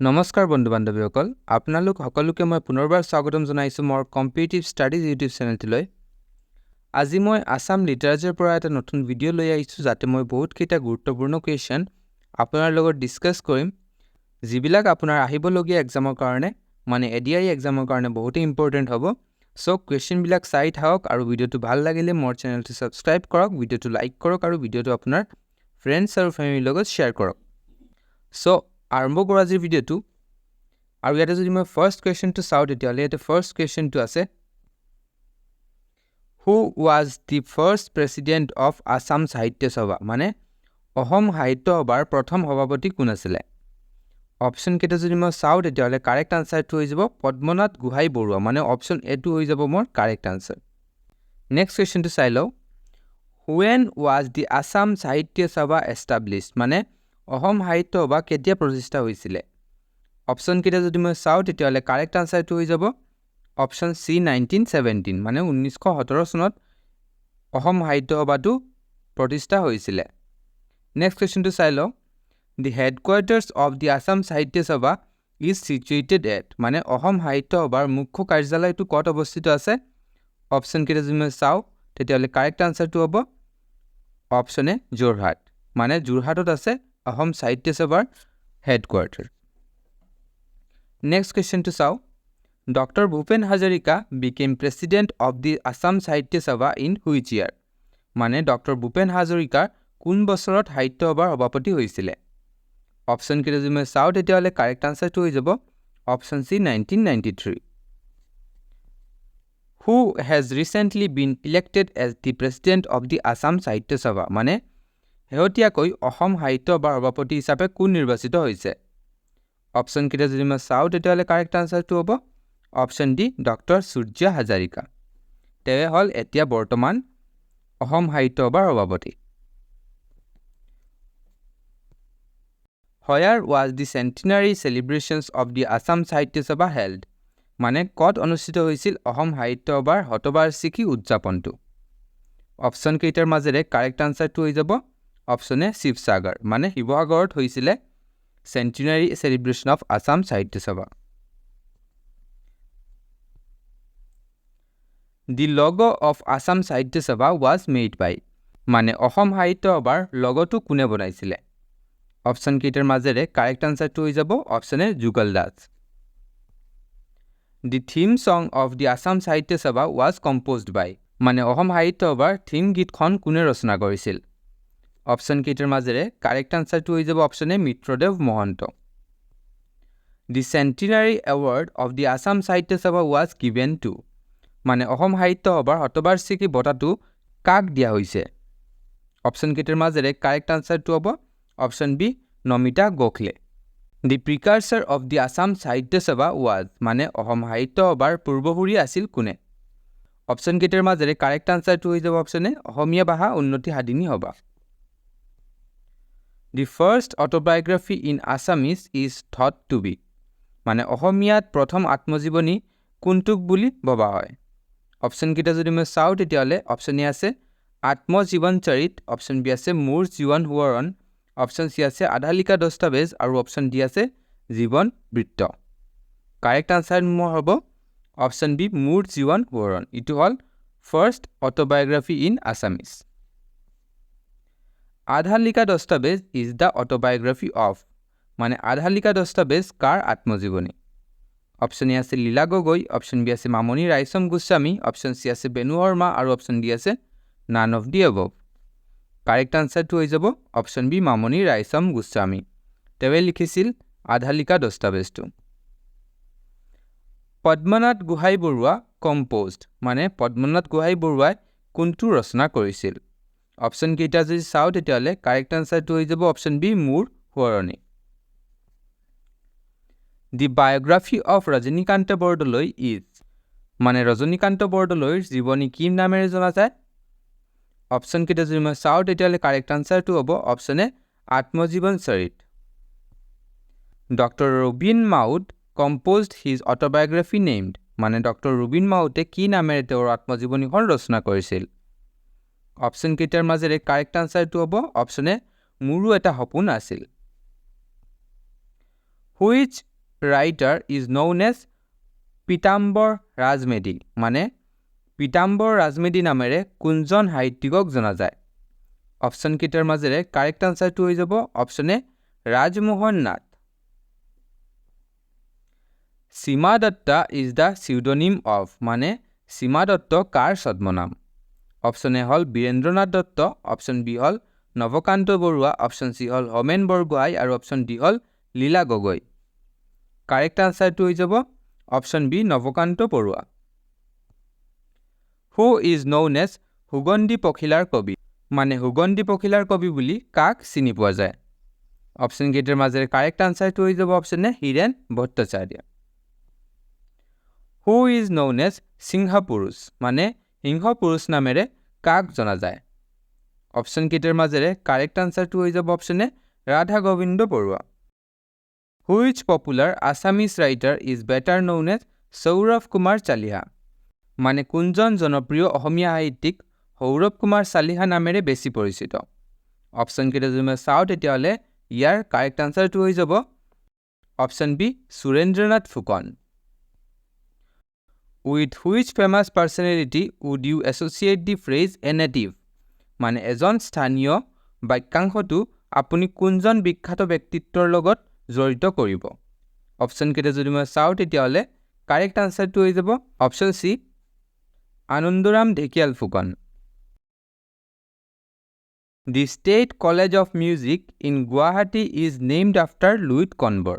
নমস্কাৰ বন্ধু বান্ধৱীসকল আপোনালোক সকলোকে মই পুনৰবাৰ স্বাগতম জনাইছো মোৰ কম্পিটিটিভ ষ্টাডিজ ইউটিউব চেনেলটিলৈ আজি মই আসাম লিটাৰেচাৰ পৰা এটা নতুন ভিডিঅ' লৈ আহিছো যাতে মই বহুত কেইটা গুৰুত্বপূৰ্ণ কোৱেশ্চন আপোনাৰ লগত ডিসকাস কৰিম যিবিলাক আপোনাৰ আহিবলগীয়া এক্সামৰ কাৰণে মানে এডিআই এক্সামৰ কাৰণে বহুত ইম্পৰ্টেন্ট হ'ব সো কোৱেশ্চন বিলাক চাই থাকক আৰু ভিডিঅ'টো ভাল লাগিলে মোৰ চেনেলটো সাবস্ক্ৰাইব কৰক ভিডিঅ'টো লাইক কৰক আৰু ভিডিঅ'টো আপোনাৰ ফ্ৰেণ্ডছ আৰু ফেমিলিৰ লগত শ্বেয়াৰ কৰক সো আৰম্ভ কৰা আজি ভিডিঅ'টো আৰু ইয়াতে যদি মই ফাৰ্স্ট কোৱেশ্চনটো চাওঁ তেতিয়াহ'লে এটা ফাৰ্স্ট কোৱেশ্চনটো আছে Who was the first president of Assam Sahitya Sabha মানে অসম সাহিত্য সভাৰ প্ৰথম সভাপতি কোন আছিল অপচন কেইটা যদি মই চাওঁ তেতিয়াহ'লে কাৰেক্ট আনসাৰটো হৈ যাব পদ্মনাথ গোহাঁই বৰুৱা মানে অপচন এ টো হৈ যাব মোৰ কাৰেক্ট আনসাৰ নেক্সট কোৱেশ্চনটো চাই লওঁ When was the Assam Sahitya Sabha established মানে অসম সাহিত্য সভা কেতিয়া প্ৰতিষ্ঠা হৈছিল অপচন কেইটা যদি মই চাওঁ তেতিয়াহ'লে কাৰেক্ট আনসাৰটো হৈ যাব অপচন সি 1917 মানে 1917 চনত অসম সাহিত্য সভাটো প্ৰতিষ্ঠা হৈছিল নেক্সট কোৱেশ্চনটো চাই লওঁ The headquarters of the Assam Sahitya Sabha is situated at মানে অসম সাহিত্য সভাৰ মুখ্য কাৰ্যালয়টো ক'ত অৱস্থিত আছে অপচন কেইটা যদি মই চাওঁ তেতিয়াহ'লে কাৰেক্ট আনসাৰটো হ'ব অপচন এ যোৰহাট মানে যোৰহাটত আছে অসম সাহিত্য সভাৰ হেডকোৱাৰ্টাৰ নেক্সট কোৱেশ্চনটো চাওঁ Dr. Bhupen Hazarika became president of the Assam Sahitya Sabha in which year? মানে Dr. Bhupen Hazarika কোন বছৰত সাহিত্য সভাৰ সভাপতি হৈছিল? অপচন কেইটা যদি মই চাওঁ তেতিয়াহ'লে কাৰেক্ট আনসাৰটো হৈ যাব option C 1993 Who has recently been elected as the president of the Assam Sahitya Sabha? মানে শেহতীয়াকৈ অসম সাহিত্য সভাৰ সভাপতি হিচাপে কোন নিৰ্বাচিত হৈছে? অপচন কেইটা যদি মই চাওঁ তেতিয়াহ'লে কাৰেক্ট আনসাৰটো হ'ব অপচন ডি ডক্টৰ সূৰ্য হাজাৰিকা তেৱে হল এতিয়া বৰ্তমান অসম সাহিত্য সভাৰ সভাপতি Where was the centenary celebrations of the Assam Sahitya Sabha held? মানে ক'ত অনুষ্ঠিত হৈছিল অসম সাহিত্য সভাৰ শতবাৰ্ষিকী উদযাপনটো অপচন কেইটাৰ মাজেৰে কাৰেক্ট আনসাৰটো হৈ যাব অপচন এ শিৱসাগৰ মানে শিৱসাগৰত হৈছিল centenary celebration of Assam Sahitya Sabha The logo of Assam Sahitya Sabha was made by মানে অসম সাহিত্য সভাৰ লগটো কোনে বনাইছিলে অপচন কেইটাৰ মাজেৰে কাৰেক্ট আনসাৰটো হৈ যাব option A Jugal Das The theme song of the Assam Sahitya Sabha was composed by মানে অসম সাহিত্য সভাৰ থিম গীতখন কোনে ৰচনা কৰিছিল অপচন কেইটাৰ মাজেৰে কাৰেক্ট আনসাৰটো হৈ যাব option A Mitradev Mahanta The centenary award of the Assam Sahitya Sabha was given to মানে অসম সাহিত্য সভাৰ শতবাৰ্ষিকী বঁটাটো কাক দিয়া হৈছে অপচন কেইটাৰ মাজেৰে কাৰেক্ট আনসাৰটো হ'ব option B Namita Gokhale The precursor of the Assam Sahitya Sabha was মানে অসম সাহিত্য সভাৰ পূৰ্বসূৰী আছিল কোনে অপচন কেইটাৰ মাজেৰে কাৰেক্ট আনসাৰটো হৈ যাব অপচন এ অসমীয়া ভাষা উন্নতি সাধিনী সভা The first autobiography in Assamese is thought to be মানে অসমীয়াত প্ৰথম আত্মজীৱনী কোনটোক বুলি ভবা হয় অপচন কেইটা যদি মই চাওঁ তেতিয়াহ'লে অপচন এ আছে আত্মজীৱন চৰিত অপচন বি আছে মোৰ জীৱন সোঁৱৰণ অপচন সি আছে আধালিকা দস্তাবেজ আৰু অপচন ডি আছে জীৱন বৃত্ত কাৰেক্ট আনসাৰ মোৰ হ'ব অপচন বি মোৰ জীৱন সোঁৱৰণ ইটো হ'ল ফাৰ্স্ট অটোবায়োগ্ৰাফি ইন আসামিজ আধালিকা দস্তাবেজ ইজ দ্য অটোবায়োগ্ৰাফি অফ মানে আধালিকা দস্তাবেজ কাৰ আত্মজীৱনী অপচন এ আছে লীলা গগৈ অপচন বি আছে মামনি ৰাইচম গোস্বামী অপচন সি আছে বেনু শৰ্মা আৰু অপচন ডি আছে নান অফ দি অবভ কাৰেক্ট আনসাৰটো হৈ যাব অপচন বি মামনি ৰাইচম গোস্বামী তেৱে লিখিছিল আধালিকা দস্তাবেজটো পদ্মনাথ গোহাঁই বৰুৱা কম্পোজড মানে পদ্মনাথ গোহাঁই বৰুৱাই কোনটো ৰচনা কৰিছিল অপচন কেইটা যদি চাওঁ তেতিয়াহ'লে কাৰেক্ট আনসাৰটো হৈ যাব অপচন বি মোৰ সোঁৱৰণী The biography of Rajnikanta Bordoloi is মানে ৰজনীকান্ত বৰদলৈৰ জীৱনী কি নামেৰে জনা যায় অপচন কেইটা যদি মই চাওঁ তেতিয়াহ'লে কাৰেক্ট আনসাৰটো হ'ব অপচন এ আত্মজীৱন চৰিত Dr. Rubin Maud composed his autobiography named মানে Dr. Rubin Maud কি নামেৰে তেওঁৰ আত্মজীৱনীখন ৰচনা কৰিছিল অপচন কেইটাৰ মাজেৰে কাৰেক্ট আনসাৰটো হ'ব অপচন এ মোৰো এটা সপোন আছিল Which writer is known as Pitambar Rajmedi মানে Pitambar Rajmedi নামেৰে কোনজন সাহিত্যিকক জনা যায় অপচন কেইটাৰ মাজেৰে কাৰেক্ট আনসাৰটো হৈ যাব option A Rajmohan Nath Seema Datta is the pseudonym of মানে সীমা দত্ত কাৰ ছদ্মনাম অপচন এ হল বীৰেন্দ্ৰনাথ দত্ত অপচন বি হল নৱকান্ত বৰুৱা অপচন সি হল হোমেন বৰগোহাঁই আৰু অপচন ডি হল লীলা গগৈ কাৰেক্ট আনসাৰটো হৈ যাব option B Nabakanta Barua who is known as সুগন্ধি পখিলাৰ কবি মানে সুগন্ধি পখিলাৰ কবি বুলি কাক চিনি পোৱা যায় অপচন কেইটাৰ মাজেৰে কাৰেক্ট আনসাৰটো হৈ যাব option A Hiren Bhattacharya who is known as সিংহ পুৰুষ মানে সিংহ পুৰুষ নামেৰে কাক জনা যায় অপচন কেইটাৰ মাজেৰে কাৰেক্ট আনসাৰটো হৈ যাব option A Radha Gobinda Barua Which popular Assamese writer is better known as Saurabh Kumar Chaliha মানে কোনজন জনপ্ৰিয় অসমীয়া সাহিত্যিক সৌৰভ কুমাৰ চালিহা নামেৰে বেছি পৰিচিত অপচন কেইটা যদি মই চাওঁ তেতিয়াহ'লে ইয়াৰ কাৰেক্ট আনসাৰটো হৈ যাব option B Surendranath Phukan With which famous personality would you associate the phrase a native মানে এজন স্থানীয় বাক্যাংশটো আপুনি কোনজন বিখ্যাত ব্যক্তিত্বৰ লগত জড়িত কৰিব অপচন কেইটা যদি মই চাওঁ তেতিয়াহ'লে কাৰেক্ট আনসাৰটো হৈ যাব option C Anandaram Dhekial Phukan The State College of Music in Guwahati is named after Louis Conver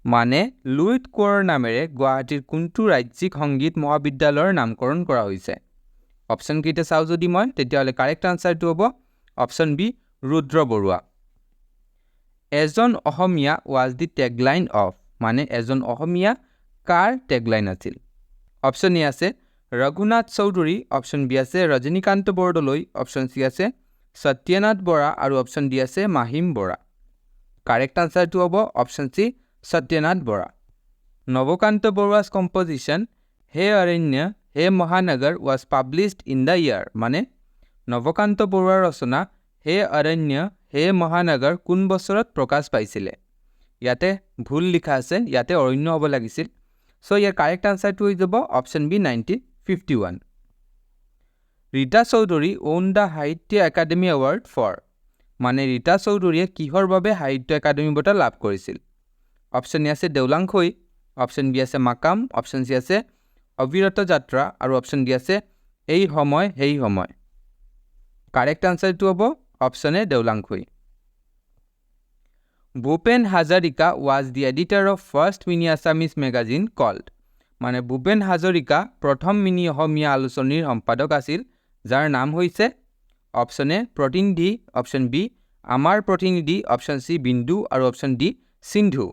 মানে লুইত কোঁৱৰৰ নামেৰে গুৱাহাটীৰ কোনটো ৰাজ্যিক সংগীত মহাবিদ্যালয়ৰ নামকৰণ কৰা হৈছে অপচন কেইটা চাওঁ যদি মই তেতিয়াহ'লে কাৰেক্ট আনসাৰটো হ'ব অপচন বি ৰুদ্ৰ বৰুৱা এজন অসমীয়া was the tagline of মানে এজন অসমীয়া কাৰ টেগলাইন আছিল অপচন এ আছে ৰঘুনাথ চৌধুৰী অপচন বি আছে ৰজনীকান্ত বৰদলৈ অপচন সি আছে সত্যনাথ বৰা আৰু অপচন ডি আছে মাহিম বৰা কাৰেক্ট আনসাৰটো হ'ব অপচন সি সত্যনাথ বৰা নৱকান্ত বৰুৱা's composition হে অৰণ্য হে মহানগৰ was published in the year মানে নৱকান্ত বৰুৱাৰ ৰচনা হে অৰণ্য হে মহানগৰ কোন বছৰত প্ৰকাশ পাইছিলে ইয়াতে ভুল লিখা আছে ইয়াতে অৰণ্য হ'ব লাগিছিল সো ইয়াৰ কাৰেক্ট আনসাৰটো হৈ যাব option B 1951 Rita Choudhury owned the Sahitya Akademi award for মানে ৰীতা চৌধুৰীয়ে কিহৰ বাবে সাহিত্য একাডেমী বঁটা লাভ কৰিছিল অপচন এ আছে দেউলাংখৈ অপচন বি আছে মাকাম অপচন সি আছে অবিৰত যাত্ৰা আৰু অপচন ডি আছে এই সময় হেই সময় কাৰেক্ট আনসাৰটো হ'ব অপচন এ দেউলাংখৈ Bhupen Hazarika was the editor of first mini Assamese magazine called মানে ভূপেন হাজৰিকা প্ৰথম মিনি অসমীয়া আলোচনীৰ সম্পাদক আছিল যাৰ নাম হৈছে অপচন এ প্ৰতিনিধি অপচন বি আমাৰ প্ৰতিনিধি অপচন সি বিন্দু আৰু অপচন ডি সিন্ধু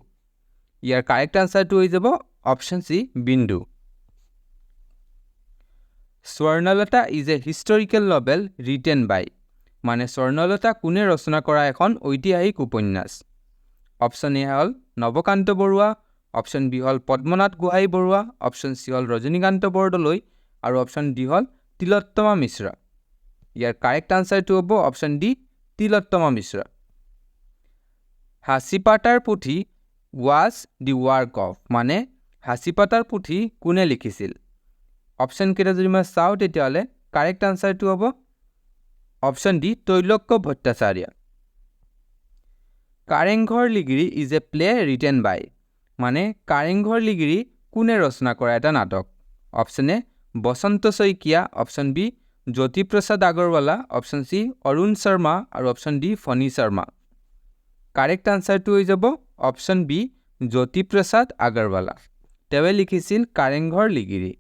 ইয়াৰ কাৰেক্ট আনসাৰটো হৈ যাব অপচন সি বিন্দু Swarnalata is a historical novel written by মানে স্বৰ্ণলতা কোনে ৰচনা কৰা এখন ঐতিহাসিক উপন্যাস option A hall Nabakanta Barua option B hall Padmanath Gohain Barua option C হল ৰজনীকান্ত বৰদলৈ আৰু অপচন ডি হল তিলোত্তমা মিশ্ৰ ইয়াৰ কাৰেক্ট আনসাৰটো হ'ব অপচন ডি তিলোত্তমা মিশ্ৰ হাচিপাতাৰ পুথি was the work of মানে হাচিপাতাৰ পুথি কোনে লিখিছিল অপচন কেইটা যদি মই চাওঁ তেতিয়াহ'লে কাৰেক্ট আনসাৰটো হ'ব option D Trailokya Bhattacharya Karengar Ligiri is a play written by মানে কাৰেংঘৰ লিগিৰি কোনে ৰচনা কৰা এটা নাটক option A Basanta Saikia option B Jyotiprasad Agarwala option C Arun Sharma আৰু option D Phani Sharma correct আনসাৰটো হৈ যাব অপচন বি জ্যোতিপ্ৰসাদ আগৰৱালা তেওঁৱে লিখিছিল Karengar Ligiri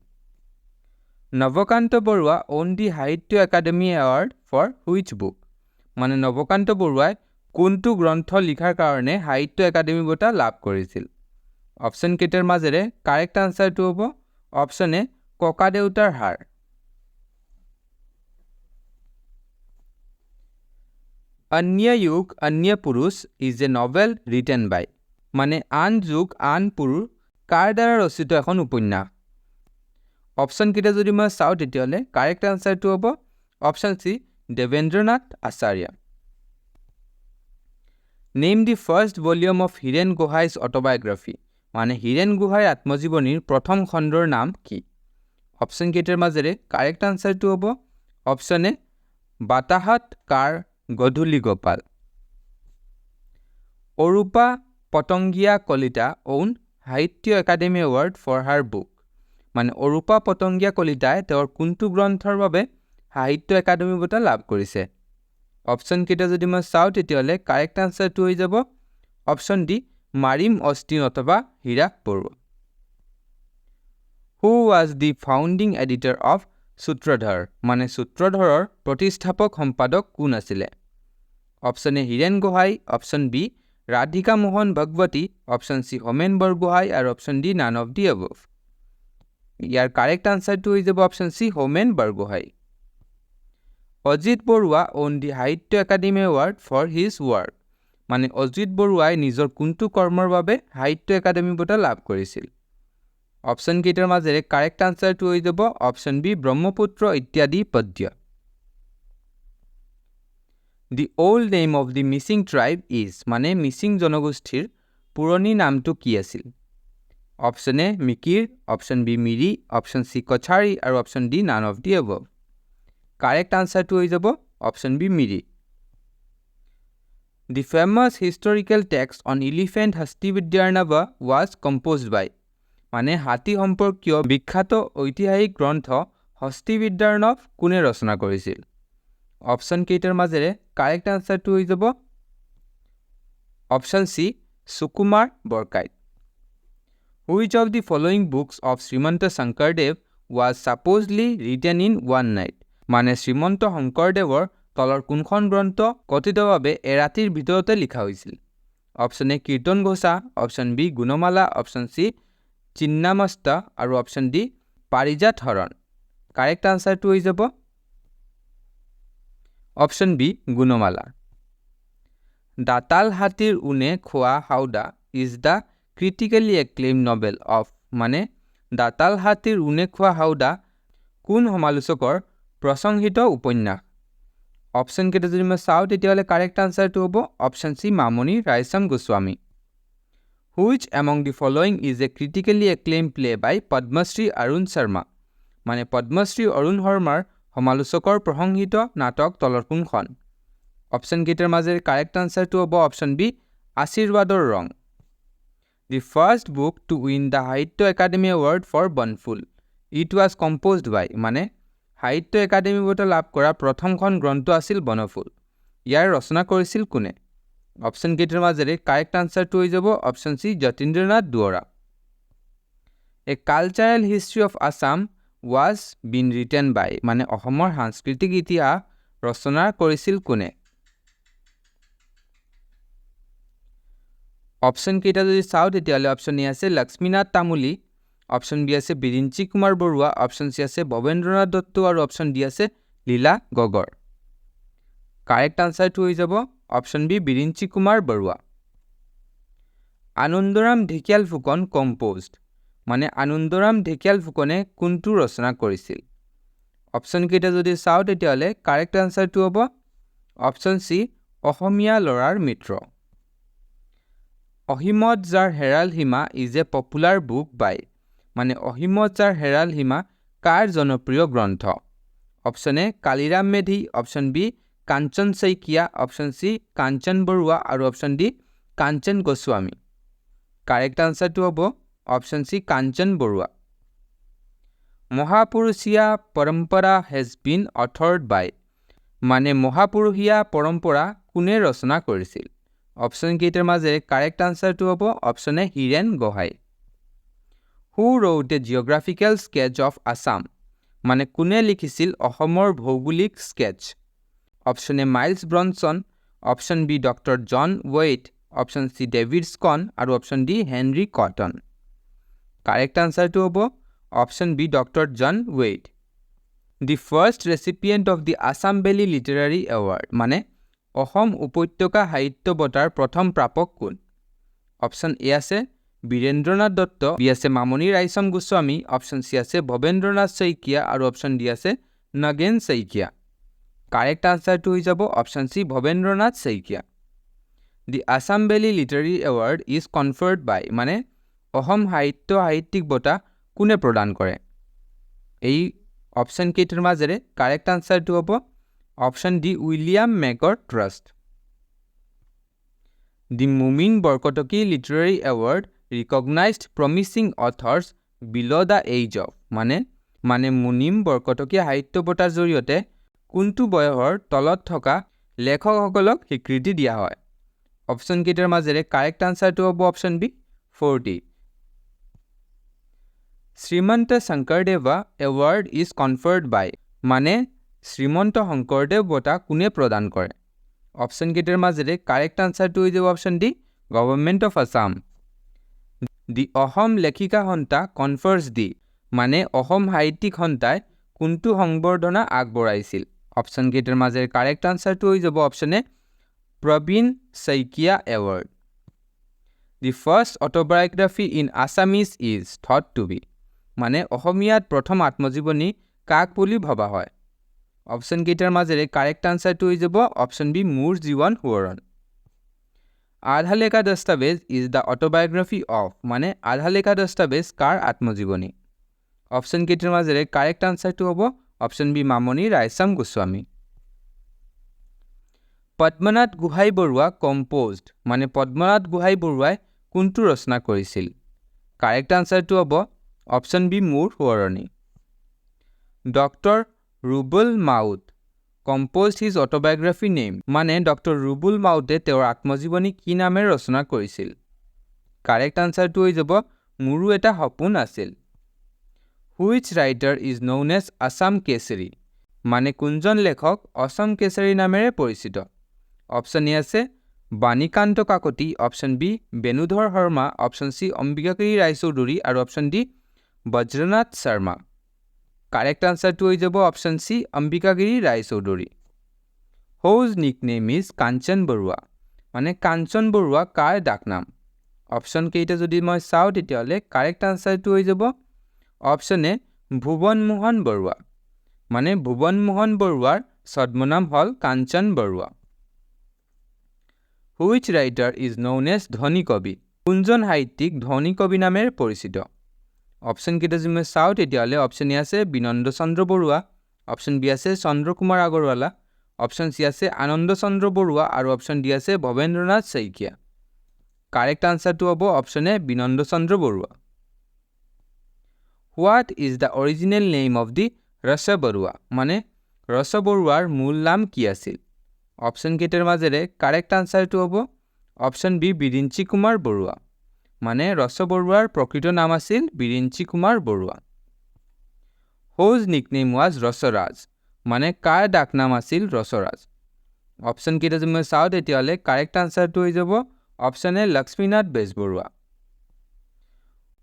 Nabakanta Barua owned the Sahitya Akademi award for which book মানে নৱকান্ত বৰুৱাই কোনটো গ্ৰন্থ লিখাৰ কাৰণে সাহিত্য একাডেমী বঁটা লাভ কৰিছিল অপচন কেইটাৰ মাজেৰে কাৰেক্ট আনসাৰটো হ'ব অপচন এ ককাদেউতাৰ হাড় অন্য যুগ অন্য পুৰুষ is a novel written by মানে আন যুগ আন পুৰুষ কাৰ দ্বাৰা ৰচিত এখন উপন্যাস অপচন কেইটা যদি মই চাওঁ তেতিয়াহ'লে কাৰেক্ট আনসাৰটো হ'ব option C Debendranath Acharya Name the first volume of Hiren Gohai's autobiography মানে হীৰেণ গোহাঁইৰ আত্মজীৱনীৰ প্ৰথম খণ্ডৰ নাম কি? অপশ্যন কেইটাৰ মাজেৰে কাৰেক্ট আনচাৰটো হ'ব অপশ্যন এ বাতাহত কাৰ গধূলি গোপাল। Arupa Patangia Kalita own Sahitya Akademi award for her book. মানে অৰূপা পতংগীয়া কলিতাই তেওঁৰ কোনটো গ্ৰন্থৰ বাবে সাহিত্য একাডেমী বঁটা লাভ কৰিছে? অপশ্যন কেইটা যদি মই চাওঁ তেতিয়াহ'লে কাৰেক্ট আনচাৰটো হৈ যাব অপশ্যন ডি মাৰিম অষ্টিন অথবা Hirak Barua. Who was the founding editor of Sutradhar. মানে সূত্ৰধৰৰ প্ৰতিষ্ঠাপক সম্পাদক কোন আছিলে? Option A Hiren Gohain, option B Radhika Mohan Bhagawati, option C Homen Borgohain আৰু option D none of the above. ইয়াৰ কাৰেক্ট আনচাৰটো হৈ যাব option C Homen Borgohain. Ajit Barua own the Sahitya Akademi award for his work. মানে অজিত বৰুৱাই নিজৰ কোনটো কৰ্মৰ বাবে সাহিত্য একাডেমী বঁটা লাভ কৰিছিল? অপশ্যন কেইটাৰ মাজেৰে কাৰেক্ট আনচাৰটো হৈ যাব অপশ্যন বি ব্ৰহ্মপুত্ৰ ইত্যাদি পদ্য। The old name of the Mising tribe is. মানে মিচিং জনগোষ্ঠীৰ পুৰণি নামটো কি আছিল? Option A Mikir, option B Miri, option C Kachari আৰু option D none of the above. Correct আনচাৰটো হৈ যাব option B Miri. The famous historical text on elephant Hastividyarnava was composed by. মানে হাতী সম্পৰ্কীয় বিখ্যাত ঐতিহাসিক গ্ৰন্থ হস্তিবিদ্যাৰ্ণৱ কোনে ৰচনা কৰিছিল? অপশ্যন কেইটাৰ মাজেৰে কাৰেক্ট আনচাৰটো হৈ যাব option C Sukumar Borkaith. Which of the following books of Srimanta Sankardev was supposedly written in one night. মানে শ্ৰীমন্ত শংকৰদেৱৰ তলৰ কোনখন গ্ৰন্থ কথিতভাৱে এৰাতিৰ ভিতৰতে লিখা হৈছিল? Option A Kirtan Ghosha, option B Gunamala, option C চিন্নামস্তা আৰু অপশ্যন ডি পাৰিজাত হৰণ। কাৰেক্ট আনচাৰটো হৈ যাব অপশ্যন বি গুণমালা। দাঁতাল হাতীৰ ঊণে খোৱা হাওদা is the critically acclaim novel of. মানে দাঁতাল হাতীৰ ঊণে খোৱা হাওদা কোন সমালোচকৰ প্ৰশংসিত উপন্যাস? অপশ্যন কেইটা যদি মই চাওঁ তেতিয়াহ'লে কাৰেক্ট আনচাৰটো হ'ব option C Mamoni Raisom Goswami. Which among the following is a critically acclaim play by Padmashri Arun Sharma. মানে পদ্মশ্ৰী অৰুণ শৰ্মাৰ সমালোচকৰ প্ৰশংসিত নাটক তলৰ কোনখন? অপশ্যন কেইটাৰ মাজেৰে কাৰেক্ট আনচাৰটো হ'ব অপশ্যন বি আশীৰ্বাদৰ ৰং। The first book to win the Sahitya Akademi award for Bonphul it was composed by. মানে সাহিত্য একাডেমী বঁটা লাভ কৰা প্ৰথমখন গ্ৰন্থ আছিল বনফুল। ইয়াৰ ৰচনা কৰিছিল কোনে? অপশ্যন কেইটাৰ মাজেৰে কাৰেক্ট আনচাৰটো হৈ যাব option C Jatindranath Duwara. A cultural history of Assam was been written by. মানে অসমৰ সাংস্কৃতিক ইতিহাস ৰচনা কৰিছিল কোনে? অপশ্যন কেইটা যদি চাওঁ তেতিয়াহ'লে অপশ্যন এ আছে লক্ষ্মীনাথ তামুলী, অপশ্যন বি আছে বিৰিঞ্চি কুমাৰ বৰুৱা, অপশ্যন চি আছে ভৱেন্দ্ৰনাথ দত্ত আৰু অপশ্যন ডি আছে লীলা গগৰ। কাৰেক্ট আনচাৰটো হৈ যাব অপশ্যন বি বিৰিঞ্চি কুমাৰ বৰুৱা। আনন্দৰাম ঢেকিয়াল ফুকন কম্প'জড। মানে আনন্দৰাম ঢেকিয়াল ফুকনে কোনটো ৰচনা কৰিছিল? অপশ্যন কেইটা যদি চাওঁ তেতিয়াহ'লে কাৰেক্ট আনচাৰটো হ'ব অপশ্যন চি অসমীয়া ল'ৰাৰ মিত্ৰ। অসীমত যাৰ হেৰাল সীমা is a popular book by. মানে অসীমত যাৰ হেৰাল সীমা কাৰ জনপ্ৰিয় গ্ৰন্থ? Option A Kaliram Medhi, option B Kanchan Saikia, option C Kanchan Barua আৰু option D Kanchan Goswami. Correct আনচাৰটো হ'ব অপশ্যন চি কাঞ্চন বৰুৱা। মহাপুৰুষীয়া পৰম্পৰা হেজ বিন অথৰ্ড বাই। মানে মহাপুৰুষীয়া পৰম্পৰা কোনে ৰচনা কৰিছিল? অপশ্যন কেইটাৰ মাজেৰে কাৰেক্ট আনচাৰটো হ'ব option A Hiren Gohain. Who wrote a geographical sketch of Assam. মানে কোনে লিখিছিল অসমৰ ভৌগোলিক sketch? Option A Miles Bronson, option B doctor John Wade, option C David Scott আৰু option D Henry Cotton. Correct আনচাৰটো হ'ব option B doctor John Wade. The first recipient of the Assam valley literary award. মানে অসম উপত্যকা সাহিত্য বঁটাৰ প্ৰথম প্ৰাপক কোন? অপশ্যন এ আছে বীৰেন্দ্ৰনাথ দত্ত, বি আছে মামণি ৰায়চম গোস্বামী, অপশ্যন চি আছে ভৱেন্দ্ৰনাথ শইকীয়া আৰু অপশ্যন ডি আছে নগেন শইকীয়া। কাৰেক্ট আনচাৰটো হৈ যাব option C Bhabendranath Saikia. The Assam valley literary award is conferred by. মানে অসম সাহিত্য সাহিত্যিক বঁটা কোনে প্ৰদান কৰে এই অপশ্যন কেইটাৰ মাজেৰে কাৰেক্ট আনসাৰটো হ'ব অপশ্যন ডি উইলিয়াম মেকৰ ট্ৰাষ্ট দি মুমিন Borkotoky literary award recognised promising অথৰ্ছ বিলো দ্য এজ অফ মানে মুনিম বৰকটকী সাহিত্য বঁটাৰ জৰিয়তে কোনটো বয়সৰ তলত থকা লেখকসকলক স্বীকৃতি দিয়া হয় অপশ্যন কেইটাৰ মাজেৰে কাৰেক্ট আনসাৰটো হ'ব option B 40 Srimanta Sankardeva award is conferred by মানে শ্ৰীমন্ত শংকৰদেৱ বঁটা কোনে প্ৰদান কৰে অপশ্যন কেইটাৰ মাজেৰে কাৰেক্ট আনসাৰটো হৈ যাব option D government of Assam the Asom Lekhika Sanstha কনফাৰ্ছ দি মানে অসম সাহিত্যিক সন্থাই কোনটো সংবৰ্ধনা আগবঢ়াইছিল অপশ্যন কেইটাৰ মাজেৰে কাৰেক্ট আনসাৰটো হৈ যাব option A Prabin Saikia award the first autobiography in Assamese is thought to be মানে অসমীয়াত প্ৰথম আত্মজীৱনী কাক বুলি ভবা হয় অপশ্যন কেইটাৰ মাজেৰে কাৰেক্ট আনসাৰটো হৈ যাব অপশ্যন বি মোৰ জীৱন সোঁৱৰণ আধা লেখা দস্তাবেজ ইজ দ্য অটোবায়োগ্ৰাফি অফ মানে আধা লেখা দস্তাবেজ কাৰ আত্মজীৱনী অপশ্যন কেইটাৰ মাজেৰে কাৰেক্ট আনসাৰটো হ'ব option B Mamoni Raisom Goswami Padmanath Gohain Barua composed মানে পদ্মনাথ গোহাঁই বৰুৱাই কোনটো ৰচনা কৰিছিল কাৰেক্ট আনসাৰটো হ'ব অপশ্যন বি মোৰ সোঁৱৰণী ডক্টৰ ৰুবুল মাউত কম্প'জড হিজ অটোবায়োগ্ৰাফি নেম মানে ডক্টৰ ৰুবুল মাউতে তেওঁৰ আত্মজীৱনী কি নামেৰে ৰচনা কৰিছিল কাৰেক্ট আনসাৰটো হৈ যাব মোৰো এটা সপোন আছিল which writer is known as Assam Keshari মানে কোনজন লেখক অসম কেশৰী নামেৰে পৰিচিত অপশ্যন এ আছে Banikanta Kakati option B Benudhar Sharma option C Ambikagiri Raichoudhury আৰু option D Bajranath Sharma correct আনসাৰটো হৈ যাব option C Ambikagiri Raichoudhury whose nickname is Kanchan Barua মানে কাঞ্চন বৰুৱা কাৰ ডাকনাম অপশ্যন কেইটা যদি মই চাওঁ তেতিয়াহ'লে কাৰেক্ট আনসাৰটো হৈ যাব অপশ্যন এ ভুৱন মোহন বৰুৱা মানে ভুৱন মোহন বৰুৱাৰ ছদ্মনাম হ'ল Kanchan Barua which writer is known as ধনী কবি কোনজন সাহিত্যিক ধনী কবি নামেৰে পৰিচিত অপশ্যন কেইটা যদি মই চাওঁ তেতিয়াহ'লে অপশ্যন এ আছে বিনন্দ চন্দ্ৰ বৰুৱা অপশ্যন বি আছে চন্দ্ৰ কুমাৰ আগৰৱালা অপশ্যন চি আছে আনন্দ চন্দ্ৰ বৰুৱা আৰু অপশ্যন ডি আছে ভৱেন্দ্ৰনাথ শইকীয়া কাৰেক্ট আনসাৰটো হ'ব option A Binanda Chandra Barua what is the original name of the Ras Barua মানে ৰস বৰুৱাৰ মূল নাম কি আছিল অপশ্যন কেইটাৰ মাজেৰে কাৰেক্ট আনসাৰটো হ'ব অপশ্যন বি বিৰিঞ্চি কুমাৰ বৰুৱা মানে ৰস বৰুৱাৰ প্ৰকৃত নাম আছিল Biranchi Kumar Barua whose nickname was Rasaraj মানে কাৰ ডাকনাম আছিল ৰসৰাজ অপশ্যন কেইটা যদি মই চাওঁ তেতিয়াহ'লে কাৰেক্ট আনসাৰটো হৈ যাব option A Lakshminath Bezbaroa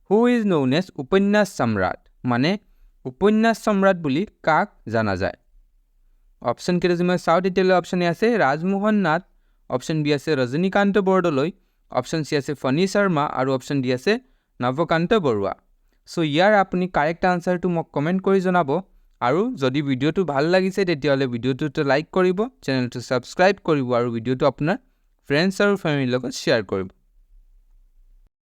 who is known as উপন্যাস সম্ৰাট মানে উপন্যাস সম্ৰাট বুলি কাক জনা যায় অপশ্যন কেইটা যদি মই চাওঁ তেতিয়াহ'লে অপশ্যন এ আছে ৰাজমোহন নাথ অপশ্যন বি আছে ৰজনীকান্ত বৰদলৈ অপশ্যন চি আছে ফণী শৰ্মা আৰু অপশ্যন ডি আছে নৱকান্ত বৰুৱা চ' ইয়াৰ আপুনি কাৰেক্ট আনসাৰটো মোক কমেণ্ট কৰি জনাব আৰু যদি ভিডিঅ'টো ভাল লাগিছে তেতিয়াহ'লে ভিডিঅ'টোত লাইক কৰিব চেনেলটো ছাবস্ক্ৰাইব কৰিব আৰু ভিডিঅ'টো আপোনাৰ ফ্ৰেণ্ডছ আৰু ফেমিলিৰ লগত শ্বেয়াৰ কৰিব